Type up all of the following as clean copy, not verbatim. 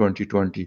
2020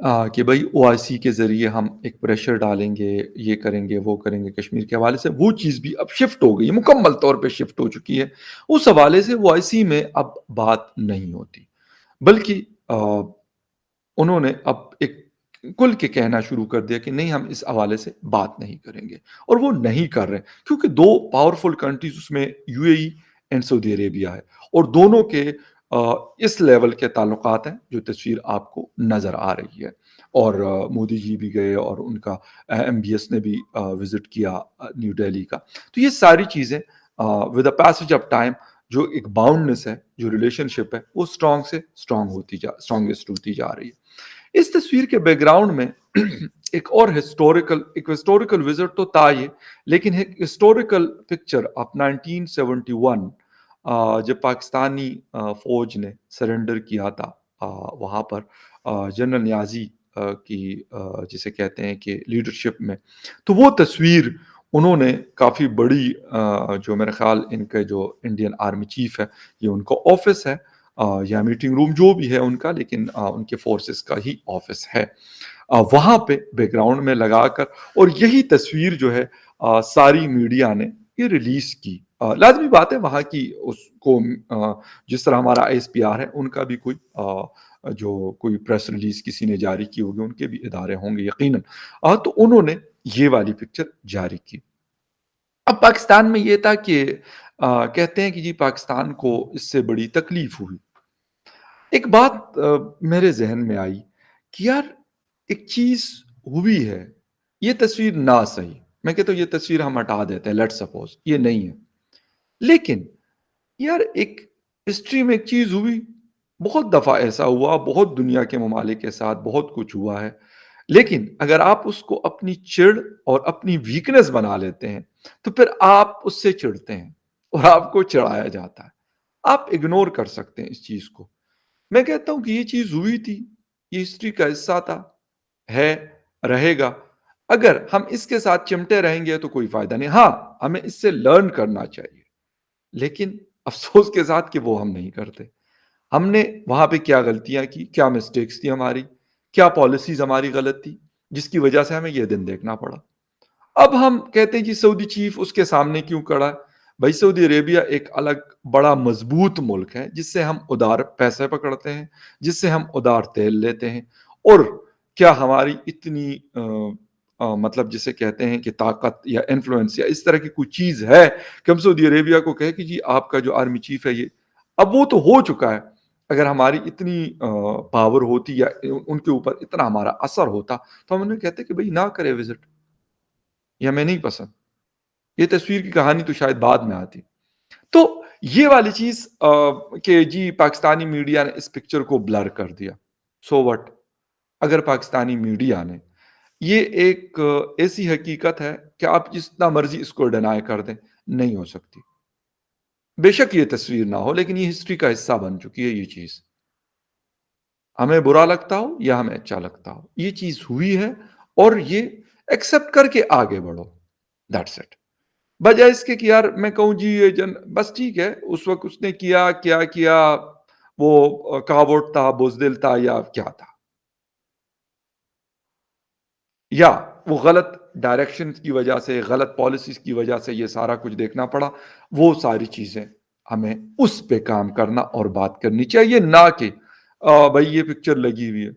کہ بھئی اوآیسی کے ذریعے ہم ایک پریشر ڈالیں گے، یہ کریں گے، وہ کریں گے کشمیر کے حوالے سے، وہ چیز بھی اب شفٹ ہو گئی ہے، مکمل طور پہ شفٹ ہو چکی ہے۔ اس حوالے سے اوآیسی میں اب بات نہیں ہوتی، بلکہ آ انہوں نے اب ایک کھل کے کہنا شروع کر دیا کہ نہیں ہم اس حوالے سے بات نہیں کریں گے، اور وہ نہیں کر رہے کیونکہ دو پاورفل کنٹریز اس میں یو اے ای اینڈ سعودی عربیہ ہے، اور دونوں کے آ، اس لیول کے تعلقات ہیں جو تصویر آپ کو نظر آ رہی ہے۔ اور مودی جی بھی گئے اور ان کا ایم بی ایس نے بھی وزٹ کیا نیو دہلی کا۔ تو یہ ساری چیزیں with a passage of time جو ایک باؤنڈنس ہے، جو ریلیشن شپ ہے، وہ اسٹرانگ سے اسٹرانگ اسٹرانگسٹ ہوتی جا رہی ہے۔ اس تصویر کے بیک گراؤنڈ میں ایک ہسٹوریکل وزٹ تو تھا یہ، لیکن ایک ہسٹوریکل پکچر آف 1971 جب پاکستانی فوج نے سرنڈر کیا تھا وہاں پر جنرل نیازی کی جسے کہتے ہیں کہ لیڈرشپ میں، تو وہ تصویر انہوں نے کافی بڑی جو میرا خیال ان کے جو انڈین آرمی چیف ہے، یہ ان کا آفس ہے یا میٹنگ روم جو بھی ہے ان کا، لیکن ان کے فورسز کا ہی آفس ہے، وہاں پہ بیک گراؤنڈ میں لگا کر، اور یہی تصویر جو ہے ساری میڈیا نے یہ ریلیز کی۔ لازمی بات ہے وہاں کی اس کو جس طرح ہمارا آئی ایس پی آر ہے، ان کا بھی جو کوئی پریس ریلیز کسی نے جاری کی ہوگی، ان کے بھی ادارے ہوں گے یقیناً، تو انہوں نے یہ والی پکچر جاری کی۔ اب پاکستان میں یہ تھا کہ کہتے ہیں کہ جی پاکستان کو اس سے بڑی تکلیف ہوئی۔ ایک بات میرے ذہن میں آئی کہ یار ایک چیز ہوئی ہے، یہ تصویر نہ صحیح، میں کہتا ہوں یہ تصویر ہم ہٹا دیتے ہیں، لیٹ سپوز یہ نہیں ہے، لیکن یار ایک ہسٹری میں ایک چیز ہوئی، بہت دفعہ ایسا ہوا، بہت دنیا کے ممالک کے ساتھ بہت کچھ ہوا ہے، لیکن اگر آپ اس کو اپنی چڑ اور اپنی ویکنس بنا لیتے ہیں تو پھر آپ اس سے چڑھتے ہیں اور آپ کو چڑھایا جاتا ہے، آپ اگنور کر سکتے ہیں اس چیز کو۔ میں کہتا ہوں کہ یہ چیز ہوئی تھی، یہ ہسٹری کا حصہ تھا، ہے، رہے گا۔ اگر ہم اس کے ساتھ چمٹے رہیں گے تو کوئی فائدہ نہیں، ہاں ہمیں اس سے لرن کرنا چاہیے، لیکن افسوس کے ساتھ کہ وہ ہم نہیں کرتے۔ ہم نے وہاں پہ کیا غلطیاں کی، کیا مسٹیکس تھی ہماری، کیا پالیسیز ہماری غلط تھی، جس کی وجہ سے ہمیں یہ دن دیکھنا پڑا۔ اب ہم کہتے ہیں جی سعودی چیف اس کے سامنے کیوں کھڑا ہے؟ بھائی سعودی عربیہ ایک الگ بڑا مضبوط ملک ہے جس سے ہم ادار پیسے پکڑتے ہیں، جس سے ہم ادار تیل لیتے ہیں، اور کیا ہماری اتنی مطلب جسے کہتے ہیں کہ طاقت یا انفلوئنس یا اس طرح کی کوئی چیز ہے کہ ہم سعودی عربیہ کو کہے کہ جی آپ کا جو آرمی چیف ہے یہ، اب وہ تو ہو چکا ہے، اگر ہماری اتنی پاور ہوتی یا ان کے اوپر اتنا ہمارا اثر ہوتا تو ہم انہیں کہتے کہ بھائی نہ کرے وزٹ، یہ ہمیں نہیں پسند، یہ تصویر کی کہانی تو شاید بعد میں آتی۔ تو یہ والی چیز کہ جی پاکستانی میڈیا نے اس پکچر کو بلر کر دیا، سو وٹ، اگر پاکستانی میڈیا نے، یہ ایک ایسی حقیقت ہے کہ آپ جتنا مرضی اس کو ڈینائی کر دیں نہیں ہو سکتی، بے شک یہ تصویر نہ ہو لیکن یہ ہسٹری کا حصہ بن چکی ہے، یہ چیز ہمیں برا لگتا ہو یا ہمیں اچھا لگتا ہو یہ چیز ہوئی ہے، اور یہ ایکسپٹ کر کے آگے بڑھو، دیٹس اٹ، بجائے اس کے کہ یار میں کہوں جی یہ بس ٹھیک ہے اس وقت اس نے کیا وہ کاوٹ تھا، بزدل تھا یا کیا تھا، یا وہ غلط ڈائریکشن کی وجہ سے، غلط پالیسیز کی وجہ سے یہ سارا کچھ دیکھنا پڑا، وہ ساری چیزیں ہمیں اس پہ کام کرنا اور بات کرنی چاہیے، نہ کہ بھائی یہ پکچر لگی ہوئی ہے۔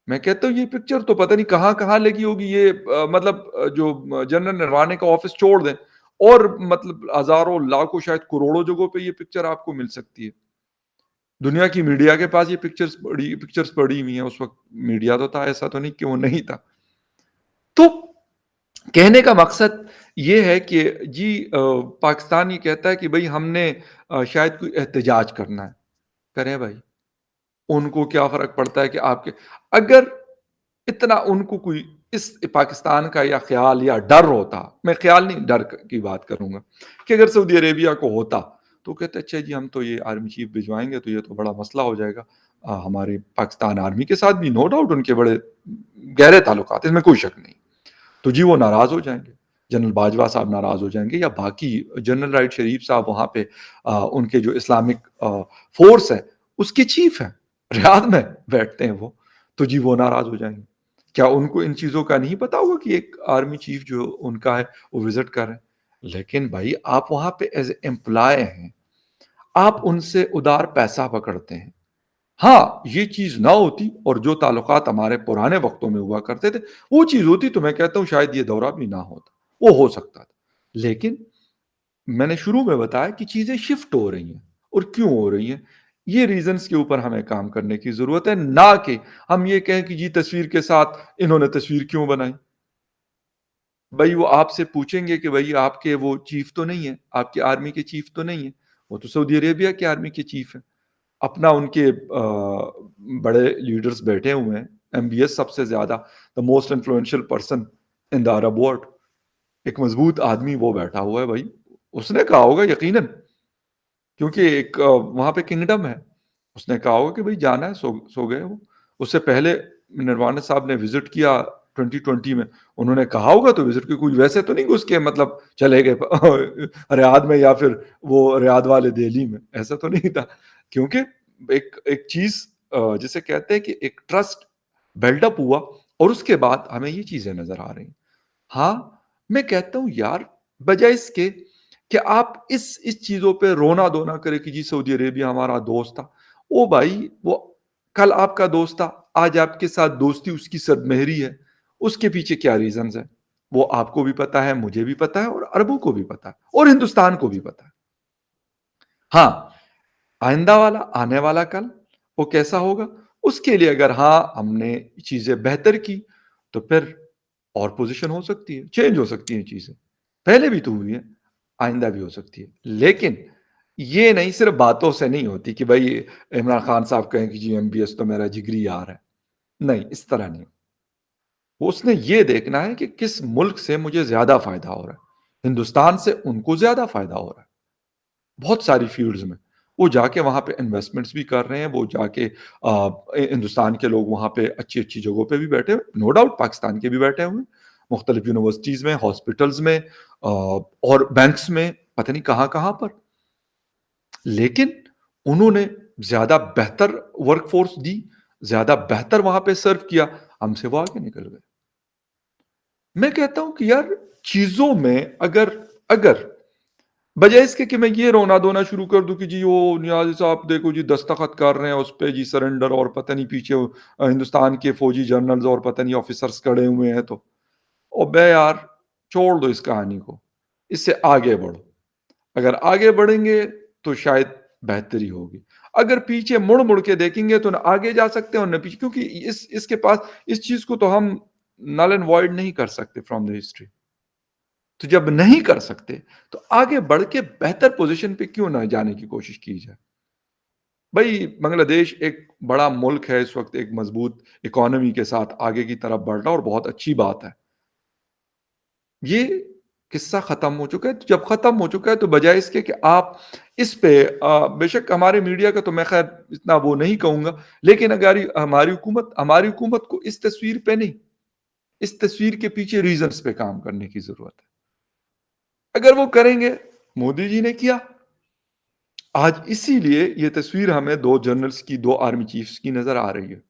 میں کہتا ہوں یہ پکچر تو پتہ نہیں کہاں کہاں لگی ہوگی، یہ مطلب جو جنرل نروانے کا آفس چھوڑ دیں اور مطلب ہزاروں لاکھوں شاید کروڑوں جگہوں پہ یہ پکچر آپ کو مل سکتی ہے۔ دنیا کی میڈیا کے پاس یہ پکچرز پڑی ہوئی ہیں، اس وقت میڈیا تو تھا، ایسا تو نہیں کہ وہ نہیں تھا۔ تو کہنے کا مقصد یہ ہے کہ جی پاکستان یہ کہتا ہے کہ بھئی ہم نے شاید کوئی احتجاج کرنا ہے، کریں بھائی، ان کو کیا فرق پڑتا ہے کہ آپ کے، اگر اتنا ان کو کوئی اس پاکستان کا یا خیال یا ڈر ہوتا، میں خیال نہیں ڈر کی بات کروں گا، کہ اگر سعودی عربیہ کو ہوتا تو کہتے اچھا جی ہم تو یہ آرمی چیف بھجوائیں گے تو یہ تو بڑا مسئلہ ہو جائے گا، ہمارے پاکستان آرمی کے ساتھ بھی نو ڈاؤٹ ان کے بڑے گہرے تعلقات، اس میں کوئی شک نہیں، تو جی وہ ناراض ہو جائیں گے، جنرل باجوہ صاحب ناراض ہو جائیں گے، یا باقی جنرل رائٹ شریف صاحب وہاں پہ ان کے جو اسلامک فورس ہے اس کے چیف ہیں، ریاض میں بیٹھتے ہیں وہ، تو جی وہ ناراض ہو جائیں گے۔ کیا ان کو ان چیزوں کا نہیں پتا ہوگا کہ ایک آرمی چیف جو ان کا ہے وہ وزٹ کر رہے ہیں؟ لیکن بھائی آپ وہاں پہ ایز اے امپلائے ہیں، آپ ان سے ادار پیسہ پکڑتے ہیں۔ ہاں، یہ چیز نہ ہوتی اور جو تعلقات ہمارے پرانے وقتوں میں ہوا کرتے تھے وہ چیز ہوتی تو میں کہتا ہوں شاید یہ دورہ بھی نہ ہوتا، وہ ہو سکتا تھا۔ لیکن میں نے شروع میں بتایا کہ چیزیں شفٹ ہو رہی ہیں، اور کیوں ہو رہی ہیں، یہ ریزنز کے اوپر ہمیں کام کرنے کی ضرورت ہے، نہ کہ ہم یہ کہیں کہ جی تصویر کے ساتھ انہوں نے تصویر کیوں بنائی۔ بھائی وہ آپ سے پوچھیں گے کہ بھائی آپ کے وہ چیف تو نہیں ہیں، آپ کے آرمی کے چیف تو نہیں ہیں، وہ تو سعودی عربیہ کے آرمی کے چیف ہیں، اپنا ان کے بڑے لیڈرز بیٹھے ہوئے ہیں، ایم بی ایس سب سے زیادہ the most influential person in the Arab world, ایک مضبوط آدمی وہ بیٹھا ہوا ہے بھائی، اس نے کہا ہوگا یقیناً، کیونکہ ایک وہاں پہ کنگڈم ہے، اس نے کہا ہوگا کہ بھائی جانا ہے، سو گئے وہ۔ اس سے پہلے نروانے صاحب نے وزٹ کیا 2020 میں، انہوں نے کہا ہوگا تو وزٹ کی، کوئی ویسے تو نہیں کہ اس کے مطلب چلے گئے ریاض میں یا پھر وہ ریاض والے دہلی میں، ایسا تو نہیں تھا، کیونکہ ایک چیز جسے کہتے ہیں کہ ایک ٹرسٹ بلڈ اپ ہوا، اور اس کے بعد ہمیں یہ چیزیں نظر آ رہی ہیں۔ ہاں، میں کہتا ہوں یار، بجائے اس کے کہ آپ اس چیزوں پہ رونا دھونا کرے کہ جی سعودی عربیہ ہمارا دوست تھا، او بھائی وہ کل آپ کا دوست تھا، آج آپ کے ساتھ دوستی اس کی صد مہری ہے، اس کے پیچھے کیا ریزنز ہیں وہ آپ کو بھی پتا ہے، مجھے بھی پتا ہے، اور عربوں کو بھی پتا ہے، اور ہندوستان کو بھی پتا ہے۔ ہاں، آئندہ والا آنے والا کل وہ کیسا ہوگا، اس کے لیے اگر ہاں ہم نے چیزیں بہتر کی تو پھر اور پوزیشن ہو سکتی ہے، چینج ہو سکتی ہیں چیزیں، پہلے بھی تو ہوئی ہیں، آئندہ بھی ہو سکتی ہے، لیکن یہ نہیں صرف باتوں سے نہیں ہوتی کہ بھائی عمران خان صاحب کہیں کہ جی ایم بی ایس تو میرا جگری یار ہے، نہیں، اس طرح نہیں، اس نے یہ دیکھنا ہے کہ کس ملک سے مجھے زیادہ فائدہ ہو رہا ہے، ہندوستان سے ان کو زیادہ فائدہ ہو رہا ہے بہت ساری فیلڈز میں، وہ جا کے وہاں پہ انویسٹمنٹس بھی کر رہے ہیں، وہ جا کے ہندوستان کے لوگ وہاں پہ اچھی اچھی جگہوں پہ بھی بیٹھے ہوئے، نو ڈاؤٹ پاکستان کے بھی بیٹھے ہوئے ہیں، مختلف یونیورسٹیز میں، ہاسپٹلز میں، اور بینکس میں، پتہ نہیں کہاں کہاں پر، لیکن انہوں نے زیادہ بہتر ورک فورس دی، زیادہ بہتر وہاں پہ سرو کیا، ہم سے وہ آگے نکل گئے۔ میں کہتا ہوں کہ یار چیزوں میں اگر بجائے اس کے کہ میں یہ رونا دھونا شروع کر دوں کہ جی وہ نیازی صاحب دیکھو جی دستخط کر رہے ہیں اس پہ جی سرنڈر، اور پتہ نہیں پیچھے ہندوستان کے فوجی جنرلز اور پتہ نہیں آفیسرز کھڑے ہوئے ہیں، تو او بے یار چھوڑ دو اس کہانی کو، اس سے آگے بڑھو، اگر آگے بڑھیں گے تو شاید بہتری ہوگی، اگر پیچھے مڑ مڑ کے دیکھیں گے تو نہ آگے جا سکتے ہیں اور نہ پیچھے، کیونکہ اس کے پاس اس چیز کو تو ہم نل اینڈ وائڈ نہیں کر سکتے فرام دا ہسٹری، تو جب نہیں کر سکتے تو آگے بڑھ کے بہتر پوزیشن پہ کیوں نہ جانے کی کوشش کی جائے۔ بھائی بنگلہ دیش ایک بڑا ملک ہے، اس وقت ایک مضبوط اکانومی کے ساتھ آگے کی طرف بڑھ رہا، اور بہت اچھی بات ہے، یہ قصہ ختم ہو چکا ہے، جب ختم ہو چکا ہے تو بجائے اس کے کہ آپ اس پہ بے شک ہمارے میڈیا کا تو میں خیر اتنا وہ نہیں کہوں گا، لیکن اگر ہماری حکومت کو اس تصویر پہ نہیں، اس تصویر کے پیچھے ریزنز پہ کام کرنے کی ضرورت ہے، اگر وہ کریں گے، مودی جی نے کیا، آج اسی لیے یہ تصویر ہمیں دو جنرلز کی، دو آرمی چیفز کی نظر آ رہی ہے،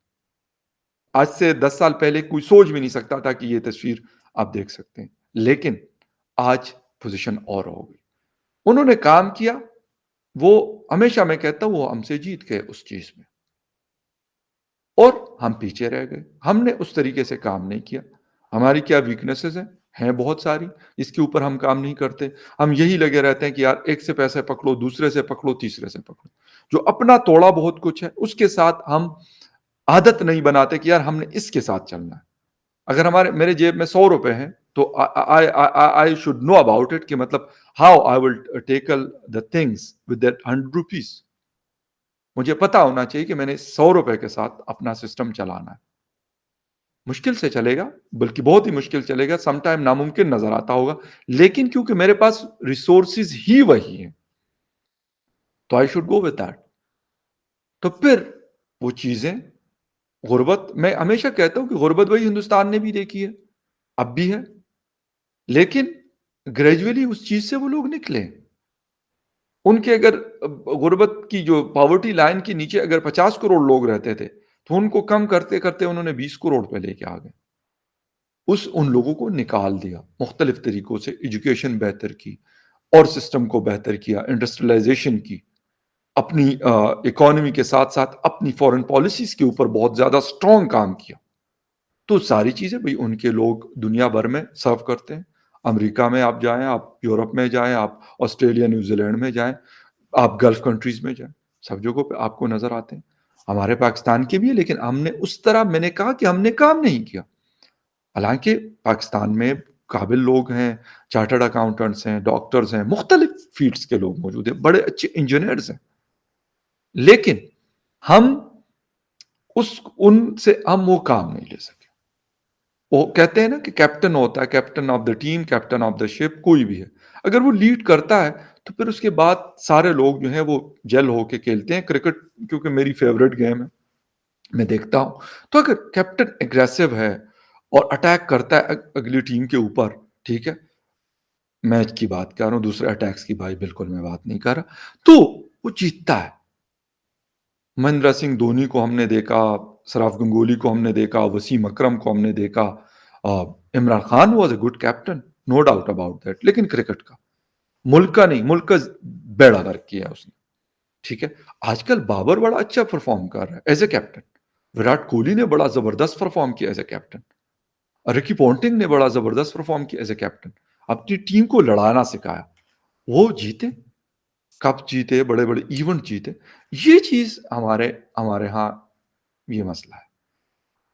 آج سے 10 سال پہلے کوئی سوچ بھی نہیں سکتا تھا کہ یہ تصویر آپ دیکھ سکتے ہیں، لیکن آج پوزیشن اور ہو گئی، انہوں نے کام کیا، وہ ہمیشہ میں کہتا ہوں وہ ہم سے جیت گئے اس چیز میں، اور ہم پیچھے رہ گئے، ہم نے اس طریقے سے کام نہیں کیا، ہماری کیا ویکنیسز ہیں بہت ساری، اس کے اوپر ہم کام نہیں کرتے، ہم یہی لگے رہتے ہیں کہ یار ایک سے پیسے پکڑو، دوسرے سے پکڑو، تیسرے سے پکڑو، جو اپنا توڑا بہت کچھ ہے اس کے ساتھ ہم عادت نہیں بناتے کہ یار ہم نے اس کے ساتھ چلنا ہے، اگر میرے جیب میں 100 روپے ہیں تو I should know about it, کہ مطلب how I will tackle the things with that 100 rupees, مجھے پتا ہونا چاہیے کہ میں نے 100 روپے کے ساتھ اپنا سسٹم چلانا ہے، مشکل سے چلے گا، بلکہ بہت ہی مشکل چلے گا، سم ٹائم ناممکن نظر آتا ہوگا، لیکن کیونکہ میرے پاس ریسورسز ہی وہی ہیں تو I should go with that, تو پھر وہ چیزیں، غربت میں ہمیشہ کہتا ہوں کہ غربت وہی ہندوستان نے بھی دیکھی ہے، اب بھی ہے، لیکن گریجولی اس چیز سے وہ لوگ نکلے، ان کے اگر غربت کی جو پاورٹی لائن کے نیچے اگر 50 کروڑ لوگ رہتے تھے تو ان کو کم کرتے کرتے انہوں نے 20 کروڑ پہ لے کے آ گئے، ان لوگوں کو نکال دیا، مختلف طریقوں سے ایجوکیشن بہتر کی اور سسٹم کو بہتر کیا، انڈسٹریلائزیشن کی، اپنی اکانومی کے ساتھ ساتھ اپنی فورن پالیسیز کے اوپر بہت زیادہ اسٹرانگ کام کیا. تو ساری چیزیں بھئی ان کے لوگ دنیا بھر میں سرو کرتے ہیں. امریکہ میں آپ جائیں، آپ یورپ میں جائیں، آپ آسٹریلیا نیوزی لینڈ میں جائیں، آپ گلف کنٹریز میں جائیں، سب جگہوں پہ آپ کو نظر آتے ہیں. ہمارے پاکستان کے بھی ہے، لیکن ہم نے اس طرح، میں نے کہا کہ ہم نے کام نہیں کیا. حالانکہ پاکستان میں قابل لوگ ہیں، چارٹرڈ اکاؤنٹنٹس ہیں، ڈاکٹرز ہیں، مختلف فیلڈز کے لوگ موجود ہیں، بڑے اچھے انجینئرز ہیں. لیکن ہم ان سے ہم وہ کام نہیں لے سکے. وہ کہتے ہیں نا کہ کیپٹن ہوتا ہے، captain of the team, captain of the ship, کوئی بھی ہے. اگر وہ لیڈ کرتا ہے تو پھر اس کے بعد سارے لوگ جو ہیں وہ جل ہو کے کھیلتے ہیں. کرکٹ کیونکہ میری فیوریٹ گیم ہے، میں دیکھتا ہوں. تو اگر کیپٹن اگریسو ہے اور اٹیک کرتا ہے اگلی ٹیم کے اوپر، ٹھیک ہے، میچ کی بات کر رہا ہوں، دوسرے اٹیکس کی بھائی بالکل میں بات نہیں کر رہا، تو وہ جیتتا ہے. مہندرا سنگھ دھونی کو ہم نے دیکھا، سراف گنگولی کو ہم نے دیکھا، وسیم اکرم کو ہم نے دیکھا. Imran Khan was a good captain, no doubt about that. لیکن کرکٹ کا، ملک کا نہیں، ملک کا بیڑا غرق کیا اس نے. ٹھیک ہے، آج کل بابر بڑا اچھا پرفارم کر رہا ہے as a captain. Virat Kohli نے بڑا زبردست پرفارم کیا ایز اے کیپٹن. رکی پونٹنگ نے بڑا زبردست پرفارم کیا ایز اے کیپٹن. اپنی ٹیم کو لڑانا سکھایا، وہ جیتے، کپ جیتے، بڑے بڑے ایونٹ جیتے. یہ چیز ہمارے ہاں یہ مسئلہ ہے.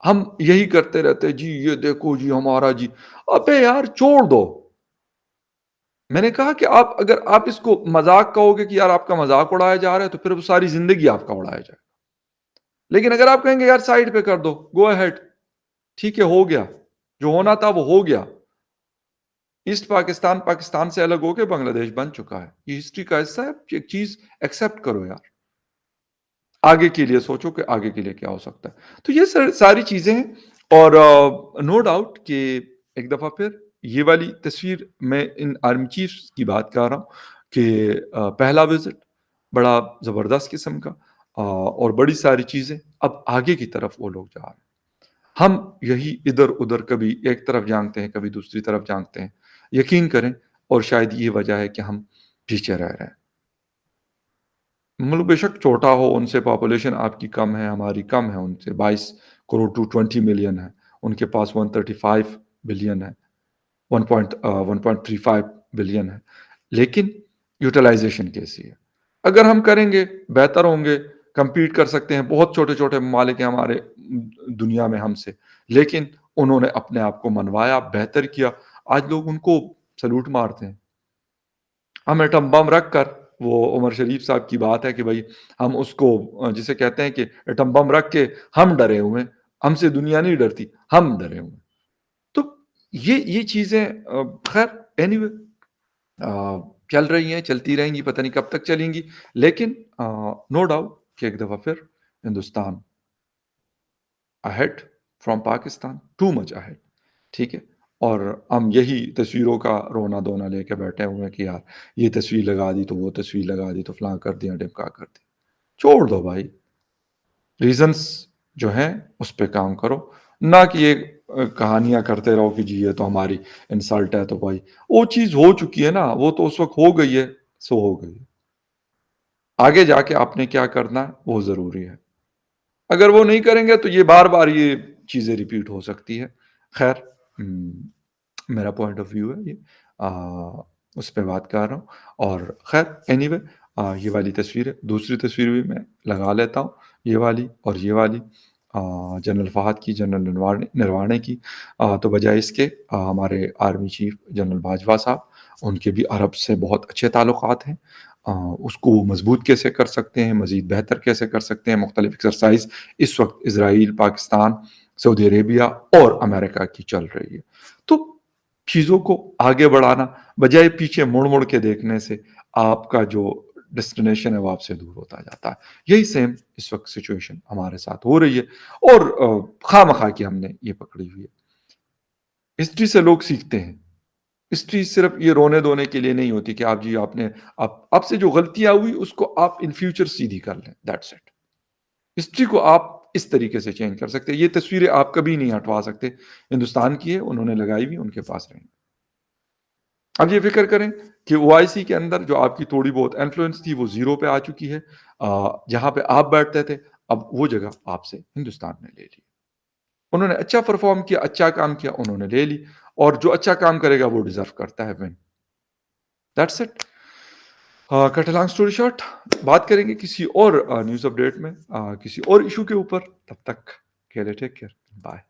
ہم یہی کرتے رہتے، جی یہ دیکھو جی ہمارا جی. ابے یار چھوڑ دو. میں نے کہا کہ اگر آپ اس کو مذاق کہو گے کہ یار آپ کا مذاق اڑایا جا رہا ہے، تو پھر وہ ساری زندگی آپ کا اڑایا جائے. لیکن اگر آپ کہیں گے یار سائڈ پہ کر دو، گو اہیڈ، ٹھیک ہے، ہو گیا جو ہونا تھا وہ ہو گیا. ایسٹ پاکستان سے الگ ہو کے بنگلہ دیش بن چکا ہے. یہ ہسٹری کا حصہ ہے. ایک چیز ایکسپٹ کرو یار، آگے کے لیے سوچو کہ آگے کے لیے کیا ہو سکتا ہے. تو یہ ساری چیزیں ہیں. اور نو ڈاؤٹ کہ ایک دفعہ پھر یہ والی تصویر، میں ان آرمی چیفز کی بات کر رہا ہوں کہ پہلا وزٹ بڑا زبردست قسم کا، اور بڑی ساری چیزیں. اب آگے کی طرف وہ لوگ جا رہے ہیں. ہم یہی ادھر ادھر، کبھی ایک طرف جانتے ہیں، کبھی دوسری طرف جانتے ہیں. یقین کریں، اور شاید یہ وجہ ہے کہ ہم پیچھے رہ رہے ہیں. ملک بے شک چھوٹا ہو، ان سے پاپولیشن آپ کی کم ہے، ہماری کم ہے ان سے 22 کروڑ ٹو 20 ملین ہے. ان کے پاس 135 بلین ہے، 1.35 بلین ہے. لیکن یوٹیلائزیشن کیسی ہے؟ اگر ہم کریں گے بہتر ہوں گے، کمپیٹ کر سکتے ہیں. بہت چھوٹے چھوٹے ممالک ہیں ہمارے دنیا میں ہم سے، لیکن انہوں نے اپنے آپ کو منوایا، بہتر کیا. آج لوگ ان کو سلوٹ مارتے ہیں. ہم ایٹم بم رکھ کر، وہ عمر شریف صاحب کی بات ہے کہ بھائی ہم اس کو، جسے کہتے ہیں کہ ایٹم بم رکھ کے ہم ڈرے ہوئے، ہم سے دنیا نہیں ڈرتی، ہم ڈرے ہوئے. تو یہ چیزیں خیر اینی وے چل رہی ہیں، چلتی رہیں گی، پتہ نہیں کب تک چلیں گی. لیکن نو ڈاؤٹ کہ ایک دفعہ پھر Hindustan ahead from Pakistan, too much ahead. ٹھیک ہے، اور ہم یہی تصویروں کا رونا دھونا لے کے بیٹھے ہوئے ہیں کہ یار یہ تصویر لگا دی تو وہ تصویر لگا دی تو فلاں کر دیا، ڈمکا کر دی. چھوڑ دو بھائی. ریزنس جو ہیں اس پہ کام کرو، نہ کہ یہ کہانیاں کرتے رہو کہ جی یہ تو ہماری انسلٹ ہے. تو بھائی وہ چیز ہو چکی ہے نا، وہ تو اس وقت ہو گئی ہے، سو ہو گئی ہے. آگے جا کے آپ نے کیا کرنا ہے وہ ضروری ہے. اگر وہ نہیں کریں گے تو یہ بار بار یہ چیزیں ریپیٹ ہو سکتی ہے. خیر، میرا پوائنٹ آف ویو ہے یہ، اس پہ بات کر رہا ہوں. اور خیر اینی وے، یہ والی تصویر ہے. دوسری تصویر بھی میں لگا لیتا ہوں، یہ والی اور یہ والی، جنرل فہد کی، جنرل نروانے کی. تو بجائے اس کے ہمارے آرمی چیف جنرل باجوہ صاحب، ان کے بھی عرب سے بہت اچھے تعلقات ہیں. اس کو مضبوط کیسے کر سکتے ہیں، مزید بہتر کیسے کر سکتے ہیں. مختلف ایکسرسائز اس وقت اسرائیل، پاکستان، سعودی عربیہ اور امریکہ کی چل رہی ہے. تو چیزوں کو آگے بڑھانا بجائے پیچھے مڑ مڑ کے دیکھنے سے، آپ کا جو ڈیسٹینیشن ہے وہ آپ سے دور ہوتا جاتا ہے. یہی سیم اس وقت سچویشن ہمارے ساتھ ہو رہی ہے، اور خواہ مخواہ کی ہم نے یہ پکڑی ہوئی ہے. ہسٹری سے لوگ سیکھتے ہیں. ہسٹری صرف یہ رونے دھونے کے لیے نہیں ہوتی کہ آپ نے آپ سے جو غلطیاں ہوئی اس کو آپ ان فیوچر سیدھی کر لیں. That's it. ہسٹری کو آپ اس طریقے سے چینج کر سکتے ہیں. یہ تصویریں آپ کبھی نہیں ہٹوا سکتے. ہندوستان کی ہے، انہوں نے لگائی ہوئی، ان کے پاس رہیں گے. اب یہ فکر کریں کہ او آئی سی کے اندر جو آپ کی تھوڑی بہت انفلوئنس تھی وہ زیرو پہ آ چکی ہے. جہاں پہ آپ بیٹھتے تھے اب وہ جگہ آپ سے ہندوستان نے لے لی. انہوں نے اچھا پرفارم کیا، اچھا کام کیا، انہوں نے لے لی. اور جو اچھا کام کرے گا وہ ڈیزرو کرتا ہے win. That's it. Cut long story short, بات کریں گے کسی اور نیوز اپ ڈیٹ میں کسی اور ایشو کے اوپر. تب تک کے لیے ٹیک کیئر، بائے.